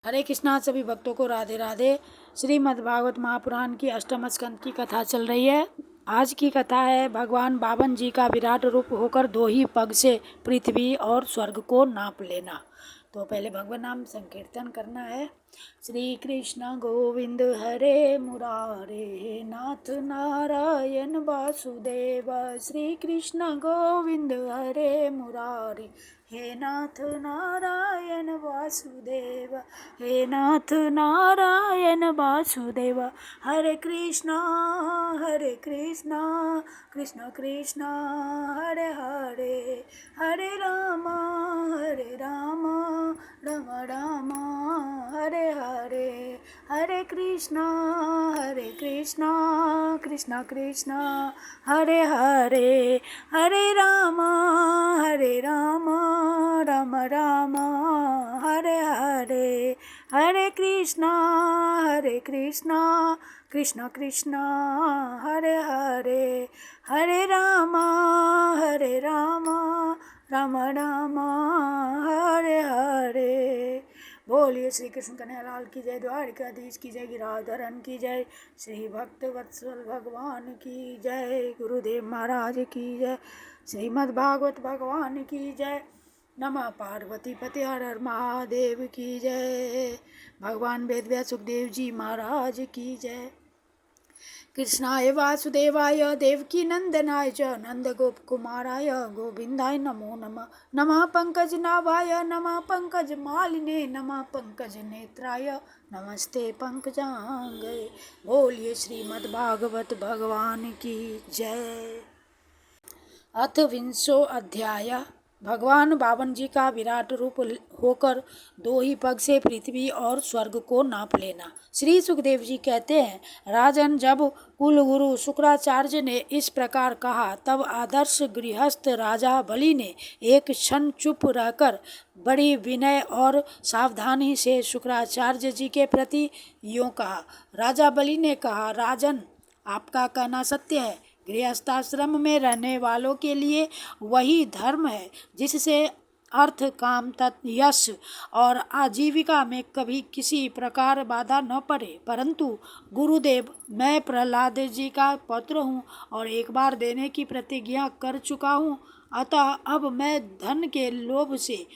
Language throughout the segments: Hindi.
हरे कृष्णा। सभी भक्तों को राधे राधे। श्रीमद् भागवत महापुराण की अष्टम स्कंद की कथा चल रही है। आज की कथा है भगवान बावन जी का विराट रूप होकर दो ही पग से पृथ्वी और स्वर्ग को नाप लेना। तो पहले भगवान नाम संकीर्तन करना है। श्री कृष्ण गोविंद हरे मुरारे नाथ नारायण वासुदेव। श्री कृष्ण गोविंद हरे मुरारे हे नाथ नारायण वासुदेव। हे नाथ नारायण वासुदेव। हरे कृष्णा कृष्ण कृष्ण हरे हरे। हरे राम राम राम हरे हरे। हरे कृष्णा कृष्ण कृष्ण हरे हरे। हरे राम राम राम हरे हरे। हरे कृष्णा कृष्ण कृष्ण हरे हरे। हरे राम राम राम हरे हरे। बोलिए श्री कृष्ण कन्हैया की जय। द्वारिकाधीश की जय। गिरिधरन की जय। श्री भक्त वत्सल भगवान की जय। गुरुदेव महाराज की जय। श्रीमद् भागवत भगवान की जय। नमः पार्वती पते हर हर महादेव की जय। भगवान वेदव्यास सुखदेव जी महाराज की जय। कृष्णाय वासुदेवाय देवकी नंदनाय च नंद गोप कुमाराय गोविंदाय नमो नमः। नमः पंकज नाभाय नमः पंकज मालिने नमः पंकज नेत्राय नमस्ते पंकजांगे। बोलिए श्रीमद् भागवत भगवान की जय। अथ विंशो अध्याय। भगवान बावन जी का विराट रूप होकर दो ही पग से पृथ्वी और स्वर्ग को नाप लेना। श्री सुखदेव जी कहते हैं, राजन, जब कुलगुरु शुक्राचार्य ने इस प्रकार कहा तब आदर्श गृहस्थ राजा बलि ने एक क्षण चुप रहकर बड़ी विनय और सावधानी से शुक्राचार्य जी के प्रति यूँ कहा। राजा बलि ने कहा, राजन, आपका कहना सत्य है। गृहस्थाश्रम में रहने वालों के लिए वही धर्म है जिससे अर्थ, काम, यश और आजीविका में कभी किसी प्रकार बाधा न पड़े। परंतु गुरुदेव, मैं प्रहलाद जी का पुत्र हूँ और एक बार देने की प्रतिज्ञा कर चुका हूँ। अतः अब मैं धन के लोभ से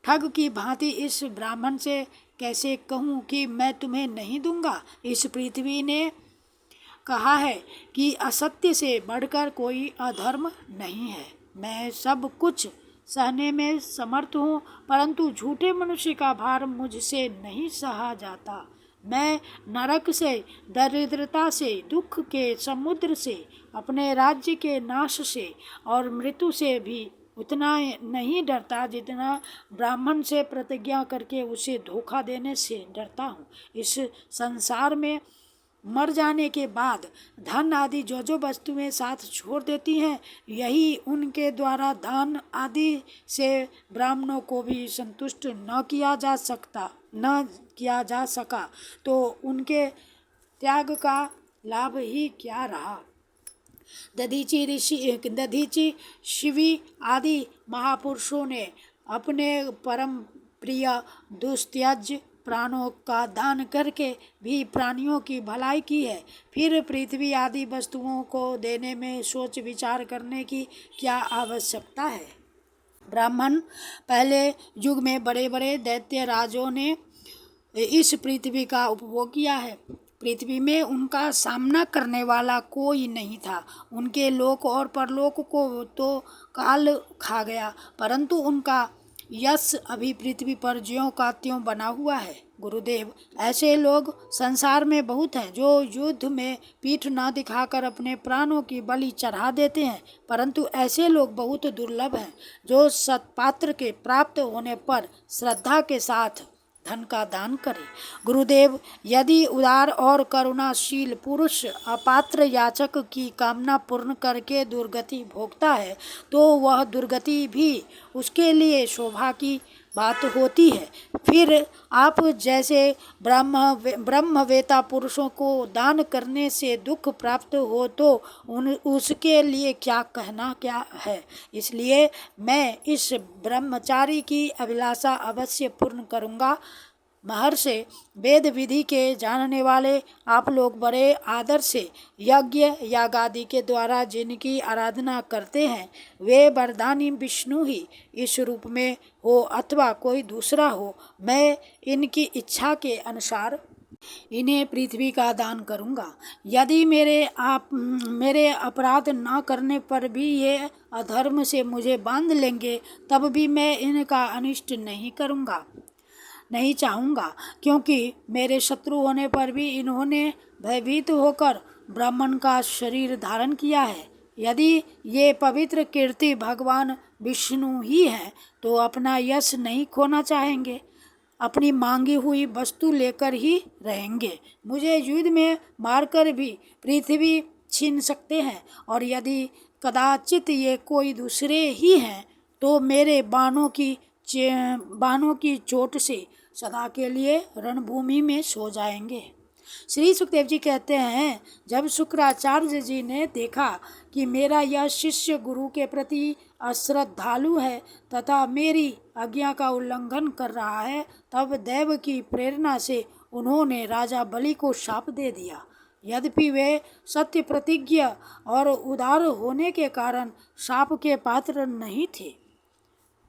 ठग की भांति इस ब्राह्मण से कैसे कहूँ कि मैं तुम्हें नहीं दूंगा। इस पृथ्वी ने कहा है कि असत्य से बढ़कर कोई अधर्म नहीं है। मैं सब कुछ सहने में समर्थ हूँ, परंतु झूठे मनुष्य का भार मुझसे नहीं सहा जाता। मैं नरक से, दरिद्रता से, दुख के समुद्र से, अपने राज्य के नाश से और मृत्यु से भी उतना नहीं डरता जितना ब्राह्मण से प्रतिज्ञा करके उसे धोखा देने से डरता हूँ। इस संसार में मर जाने के बाद धन आदि जो वस्तुएं साथ छोड़ देती हैं, यही उनके द्वारा दान आदि से ब्राह्मणों को भी संतुष्ट न किया जा सका तो उनके त्याग का लाभ ही क्या रहा। दधीची शिवी आदि महापुरुषों ने अपने परम प्रिय दुस्त्यज प्राणों का दान करके भी प्राणियों की भलाई की है। फिर पृथ्वी आदि वस्तुओं को देने में सोच विचार करने की क्या आवश्यकता है। ब्राह्मण पहले युग में बड़े बड़े दैत्य राजों ने इस पृथ्वी का उपभोग किया है। पृथ्वी में उनका सामना करने वाला कोई नहीं था। उनके लोक और परलोक को तो काल खा गया, परंतु उनका यश अभी पृथ्वी पर ज्यों का त्यों बना हुआ है। गुरुदेव, ऐसे लोग संसार में बहुत हैं जो युद्ध में पीठ न दिखाकर अपने प्राणों की बलि चढ़ा देते हैं, परंतु ऐसे लोग बहुत दुर्लभ हैं जो सत्पात्र के प्राप्त होने पर श्रद्धा के साथ धन का दान करे। गुरुदेव, यदि उदार और करुणाशील पुरुष अपात्र याचक की कामना पूर्ण करके दुर्गति भोगता है तो वह दुर्गति भी उसके लिए शोभा की बात होती है। फिर आप जैसे ब्रह्मवेता पुरुषों को दान करने से दुख प्राप्त हो तो उसके लिए क्या कहना क्या है। इसलिए मैं इस ब्रह्मचारी की अभिलाषा अवश्य पूर्ण करूँगा। महर्षि वेद विधि के जानने वाले आप लोग बड़े आदर से यज्ञ यागादि के द्वारा जिनकी आराधना करते हैं वे वरदानी विष्णु ही इस रूप में हो अथवा कोई दूसरा हो, मैं इनकी इच्छा के अनुसार इन्हें पृथ्वी का दान करूंगा। यदि मेरे अपराध न करने पर भी ये अधर्म से मुझे बांध लेंगे तब भी मैं इनका अनिष्ट नहीं चाहूँगा, क्योंकि मेरे शत्रु होने पर भी इन्होंने भयभीत होकर ब्राह्मण का शरीर धारण किया है। यदि ये पवित्र कीर्ति भगवान विष्णु ही हैं तो अपना यश नहीं खोना चाहेंगे, अपनी मांगी हुई वस्तु लेकर ही रहेंगे। मुझे युद्ध में मारकर भी पृथ्वी छीन सकते हैं, और यदि कदाचित ये कोई दूसरे ही हैं तो मेरे बाणों की चोट से सदा के लिए रणभूमि में सो जाएंगे। श्री सुखदेव जी कहते हैं, जब शुक्राचार्य जी ने देखा कि मेरा यह शिष्य गुरु के प्रति अश्रद्धालु है तथा मेरी आज्ञा का उल्लंघन कर रहा है, तब दैव की प्रेरणा से उन्होंने राजा बलि को शाप दे दिया। यद्यपि वे सत्य प्रतिज्ञ और उदार होने के कारण शाप के पात्र नहीं थे।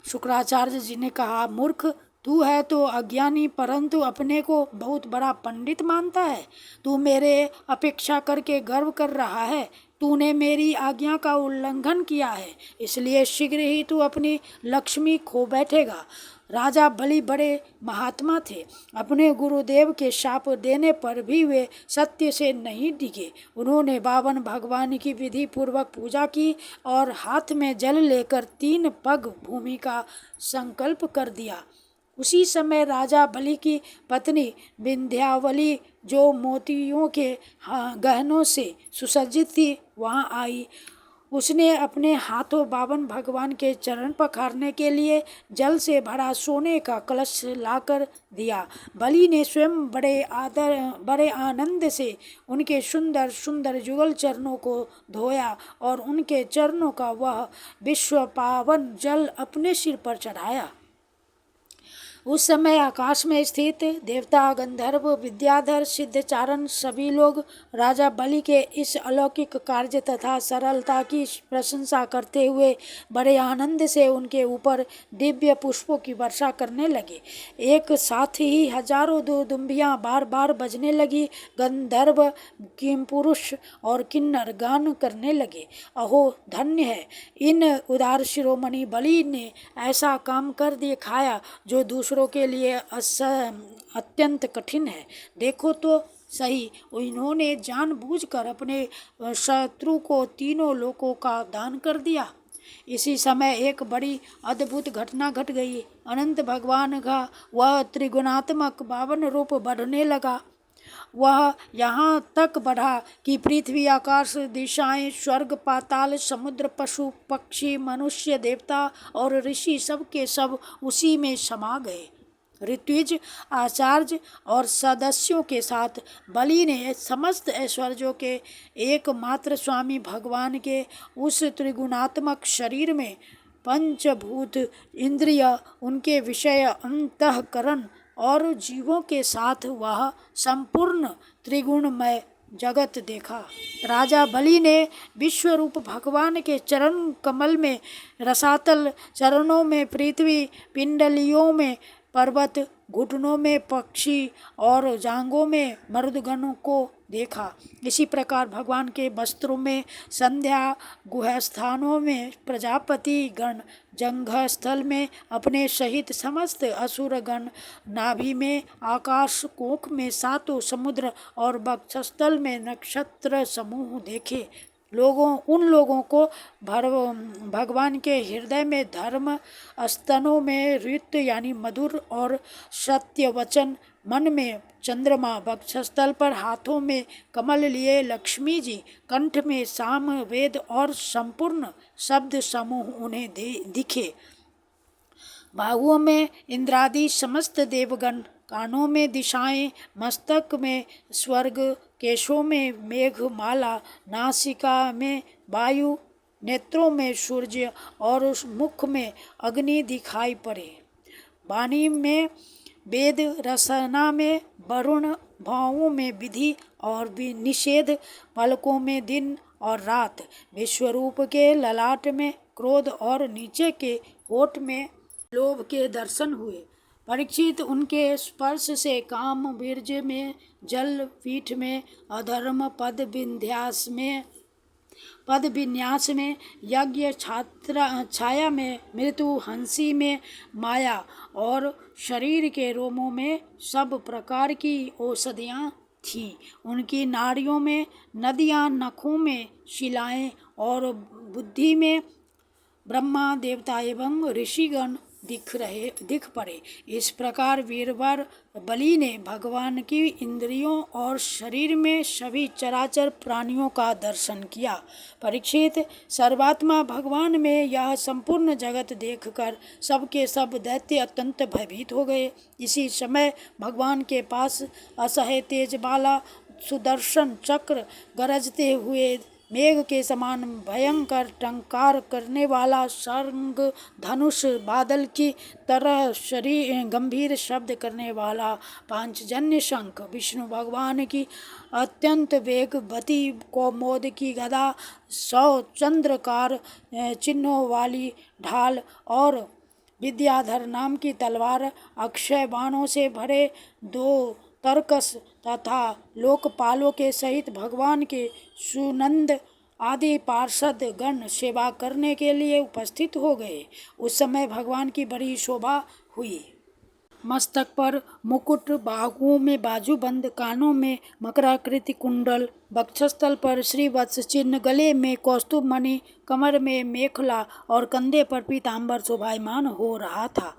शुक्राचार्य जी ने कहा, मूर्ख, तू है तो अज्ञानी, परंतु अपने को बहुत बड़ा पंडित मानता है। तू मेरे अपेक्षा करके गर्व कर रहा है। तूने मेरी आज्ञा का उल्लंघन किया है, इसलिए शीघ्र ही तू अपनी लक्ष्मी खो बैठेगा। राजा बलि बड़े महात्मा थे। अपने गुरुदेव के शाप देने पर भी वे सत्य से नहीं डिगे। उन्होंने 52 भगवान की विधि पूर्वक पूजा की और हाथ में जल लेकर 3 पग भूमि का संकल्प कर दिया। उसी समय राजा बलि की पत्नी विंध्यावली, जो मोतियों के गहनों से सुसज्जित थी, वहां आई। उसने अपने हाथों 52 भगवान के चरण पखारने के लिए जल से भरा सोने का कलश लाकर दिया। बलि ने स्वयं बड़े आनंद से उनके सुंदर सुंदर जुगल चरणों को धोया और उनके चरणों का वह विश्व पावन जल अपने सिर पर चढ़ाया। उस समय आकाश में स्थित देवता, गंधर्व, विद्याधर, सिद्धचारण सभी लोग राजा बलि के इस अलौकिक कार्य तथा सरलता की प्रशंसा करते हुए बड़े आनंद से उनके ऊपर दिव्य पुष्पों की वर्षा करने लगे। एक साथ ही हजारों दुम्बियां बार बार बजने लगी। गंधर्व, किमपुरुष और किन्नर गान करने लगे। अहो धन्य है इन उदार शिरोमणि बलि ने ऐसा काम कर दिखाया जो दूसरों के लिए अत्यंत कठिन है। देखो तो सही, इन्होंने जानबूझकर अपने शत्रु को 3 लोकों का दान कर दिया। इसी समय एक बड़ी अद्भुत घटना घट गई। अनंत भगवान का वह त्रिगुणात्मक 52 रूप बढ़ने लगा। वह यहाँ तक बढ़ा कि पृथ्वी, आकाश, दिशाएं, स्वर्ग, पाताल, समुद्र, पशु पक्षी, मनुष्य, देवता और ऋषि सब के सब उसी में समा गए। ऋत्विज, आचार्य और सदस्यों के साथ बलि ने समस्त ऐश्वर्यों के एकमात्र स्वामी भगवान के उस त्रिगुणात्मक शरीर में पंचभूत इंद्रिय, उनके विषय, अंतःकरण और जीवों के साथ वह संपूर्ण त्रिगुणमय जगत देखा। राजा बलि ने विश्वरूप भगवान के चरण कमल में रसातल, चरणों में पृथ्वी, पिंडलियों में पर्वत, घुटनों में पक्षी और जांघों में मर्दगणों को देखा। इसी प्रकार भगवान के वस्त्रों में संध्या, गुहस्थानों में प्रजापति गण, जंघ स्थल में अपने सहित समस्त असुर गण, नाभि में आकाश, कोख में 7 समुद्र और वक्षस्थल में नक्षत्र समूह देखे। उन लोगों को भगवान के हृदय में धर्म, स्तनों में ऋत यानी मधुर और सत्य वचन, मन में चंद्रमा, वक्षस्थल पर हाथों में कमल लिए लक्ष्मी जी, कंठ में साम वेद और संपूर्ण शब्द समूह उन्हें दिखे। बाहुओं में इंद्रादि समस्त देवगण, कानों में दिशाएं, मस्तक में स्वर्ग, केशों में मेघमाला, नासिका में वायु, नेत्रों में सूर्य और मुख में अग्नि दिखाई पड़े। वाणी में वेद रचना में वरुण, भावों में विधि और निषेध, पलकों में दिन और रात, विश्वरूप के ललाट में क्रोध और नीचे के होठ में लोभ के दर्शन हुए। परीक्षित, उनके स्पर्श से काम बीर्ज में, जल पीठ में अधर्म, पद विन्यास में यज्ञ, छाया में मृत्यु, हंसी में माया और शरीर के रोमों में सब प्रकार की औषधियाँ थीं। उनकी नाड़ियों में नदियाँ, नखों में शिलाएं और बुद्धि में ब्रह्मा, देवता एवं ऋषिगण दिख पड़े। इस प्रकार वीरवर बलि ने भगवान की इंद्रियों और शरीर में सभी चराचर प्राणियों का दर्शन किया। परीक्षित, सर्वात्मा भगवान में यह संपूर्ण जगत देखकर सबके सब दैत्य अत्यंत भयभीत हो गए। इसी समय भगवान के पास असह्य तेज वाला सुदर्शन चक्र, गरजते हुए मेघ के समान भयंकर टंकार करने वाला शंख धनुष, बादल की तरह शरीर गंभीर शब्द करने वाला पांचजन्य शंख, विष्णु भगवान की अत्यंत वेगवती कौमोद की गदा, 100 चंद्रकार चिन्हों वाली ढाल और विद्याधर नाम की तलवार, अक्षय बाणों से भरे 2 तरकस तथा लोकपालों के सहित भगवान के सुनंद आदि पार्षद गण सेवा करने के लिए उपस्थित हो गए। उस समय भगवान की बड़ी शोभा हुई। मस्तक पर मुकुट, बाहुओं में बाजूबंद, कानों में मकराकृति कुंडल, वक्षस्थल पर श्रीवत्स चिन्ह, गले में कौस्तुभ मणि, कमर में मेखला और कंधे पर पीताम्बर शोभायमान हो रहा था।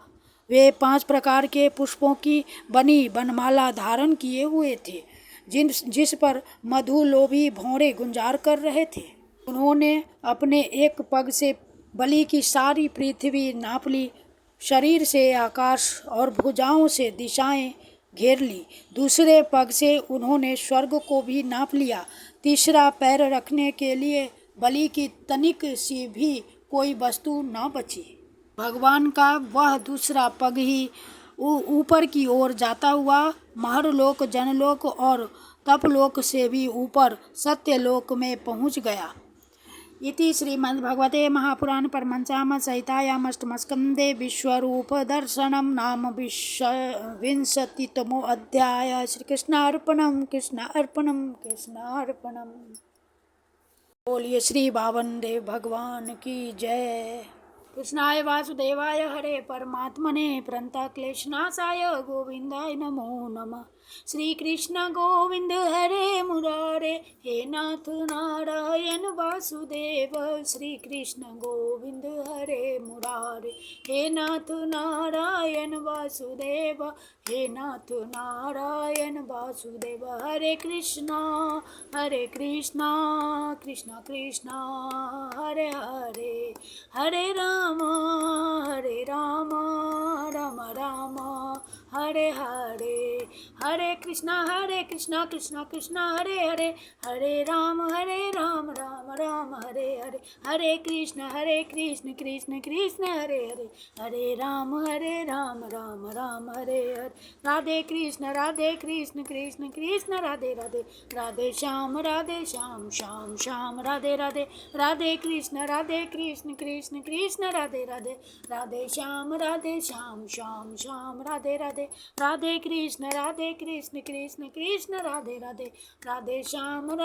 वे 5 प्रकार के पुष्पों की बनी बनमाला धारण किए हुए थे, जिस पर मधुलोभी भौरे गुंजार कर रहे थे। उन्होंने अपने एक पग से बलि की सारी पृथ्वी नाप ली, शरीर से आकाश और भुजाओं से दिशाएं घेर ली। दूसरे पग से उन्होंने स्वर्ग को भी नाप लिया। तीसरा पैर रखने के लिए बलि की तनिक सी भी कोई वस्तु न बची। भगवान का वह दूसरा पग ही ऊपर की ओर जाता हुआ महरलोक, जनलोक और तपलोक से भी ऊपर सत्यलोक में पहुंच गया। इति श्रीमद्भगवते महापुराण परमहंसाम संहितायामष्टमस्कन्धे विश्वरूप दर्शनम नाम 20तमो अध्याय। श्रीकृष्णार्पणम कृष्णार्पणम कृष्णार्पणम। बोलिए श्री बावन देव भगवान की जय। कृष्णाय वासुदेवाय हरे परमात्मने प्रणतक्लेशनाशाय गोविंदाय नमो नमः। श्री कृष्ण गोविंद हरे मुरारे, हे नाथ नारायण वासुदेव। श्री कृष्ण गोविंद हरे मुरारे, हे नाथ नारायण वासुदेव, हे नाथ नारायण वासुदेव। हरे कृष्णा कृष्णा कृष्णा हरे हरे, हरे राम राम राम हरे हरे। हरे कृष्णा कृष्णा कृष्णा हरे हरे, हरे राम राम राम हरे हरे। हरे कृष्ण कृष्ण कृष्ण हरे हरे, हरे राम राम राम हरे हरे। राधे कृष्ण कृष्ण कृष्ण राधे राधे, राधे श्याम श्याम श्याम राधे राधे। राधे कृष्ण कृष्ण कृष्ण राधे राधे, राधे श्याम श्याम श्याम राधे राधे। राधे कृष्ण कृष्ण कृष्ण राधे राधे, राधे श्याम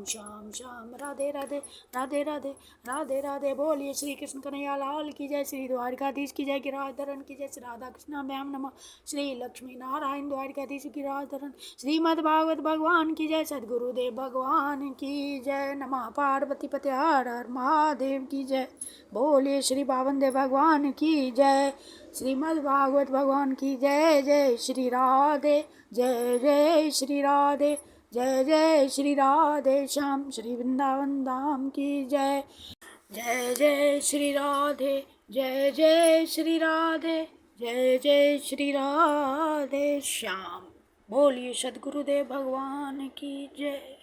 श्याम श्याम राधे राधे। राधे राधे राधे राधे। बोलिए श्री कृष्ण कन्हैया लाल की जय, श्री द्वारिकाधीश की जय, गिरिराजधरण की जय, श्री राधा कृष्णाभ्याम नमः। श्री लक्ष्मी नारायण द्वारिकाधीश गिरिराजधरण, श्रीमद् भागवत भगवान की जय, सद्गुरुदेव भगवान की जय। नमः पार्वती पते हर हर महादेव की जय। बोलिए श्री बावन देव भगवान की जय, श्रीमद् भागवत भगवान की जय। जय श्री राधे, जय जय श्री राधे, जय जय श्री राधे श्याम, श्री वृंदावन धाम की जय। जय जय श्री राधे, जय जय श्री राधे, जय जय श्री राधे श्याम। बोलिए सद्गुरुदेव भगवान की जय।